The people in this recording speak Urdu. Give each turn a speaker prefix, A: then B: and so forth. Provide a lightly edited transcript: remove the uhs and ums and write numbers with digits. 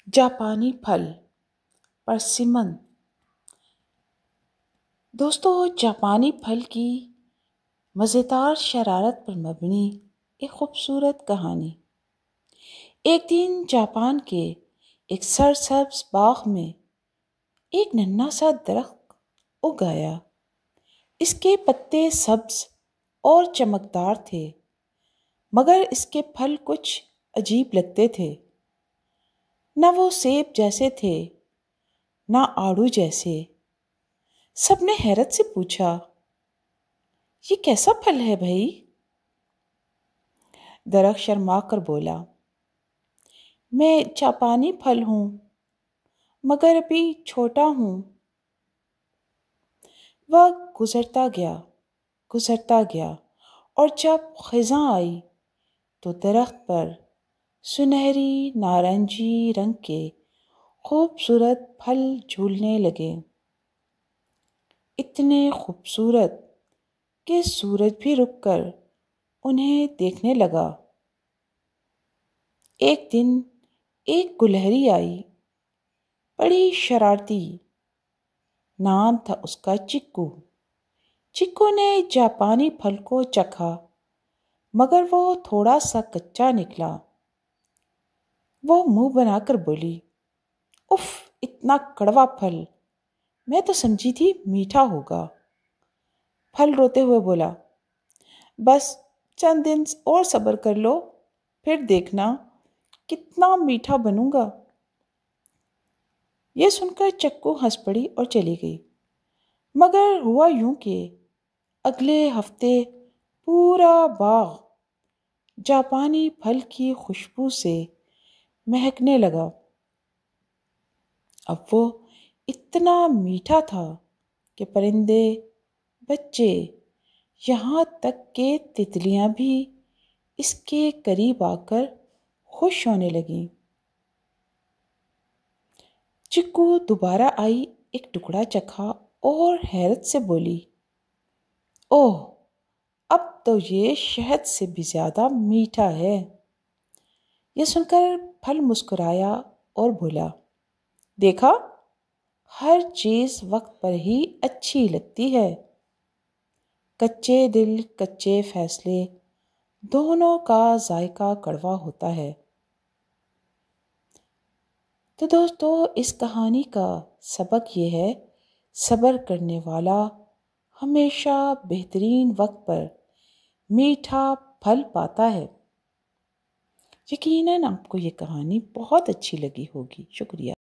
A: جاپانی پھل پرسمن۔ دوستو، جاپانی پھل کی مزیدار شرارت پر مبنی ایک خوبصورت کہانی۔ ایک دن جاپان کے ایک سرسبز باغ میں ایک ننھا سا درخت اگ آیا۔ اس کے پتے سبز اور چمکدار تھے، مگر اس کے پھل کچھ عجیب لگتے تھے۔ نہ وہ سیب جیسے تھے، نہ آڑو جیسے۔ سب نے حیرت سے پوچھا، یہ کیسا پھل ہے بھائی؟ درخت شرما کر بولا، میں جاپانی پھل ہوں، مگر ابھی چھوٹا ہوں۔ وقت گزرتا گیا اور جب خزاں آئی تو درخت پر سنہری نارنجی رنگ کے خوبصورت پھل جھولنے لگے، اتنے خوبصورت کہ سورج بھی رک کر انہیں دیکھنے لگا۔ ایک دن ایک گلہری آئی، بڑی شرارتی۔ نام تھا اس کا چکو۔ چکو نے جاپانی پھل کو چکھا، مگر وہ تھوڑا سا کچا نکلا۔ وہ منہ بنا کر بولی، اف، اتنا کڑوا پھل! میں تو سمجھی تھی میٹھا ہوگا۔ پھل روتے ہوئے بولا، بس چند دن اور صبر کر لو، پھر دیکھنا کتنا میٹھا بنوں گا۔ یہ سن کر چکو ہنس پڑی اور چلی گئی۔ مگر ہوا یوں کہ اگلے ہفتے پورا باغ جاپانی پھل کی خوشبو سے مہکنے لگا۔ اب وہ اتنا میٹھا تھا کہ پرندے، بچے، یہاں تک کہ تتلیاں بھی اس کے قریب آ کر خوش ہونے لگیں۔ چکو دوبارہ آئی، ایک ٹکڑا چکھا اور حیرت سے بولی، اوہ، اب تو یہ شہد سے بھی زیادہ میٹھا ہے۔ یہ سن کر پھل مسکرایا اور بولا، دیکھا، ہر چیز وقت پر ہی اچھی لگتی ہے۔ کچے دل، کچے فیصلے، دونوں کا ذائقہ کڑوا ہوتا ہے۔ تو دوستو، اس کہانی کا سبق یہ ہے، صبر کرنے والا ہمیشہ بہترین وقت پر میٹھا پھل پاتا ہے۔ یقیناً آپ کو یہ کہانی بہت اچھی لگی ہوگی۔ شکریہ۔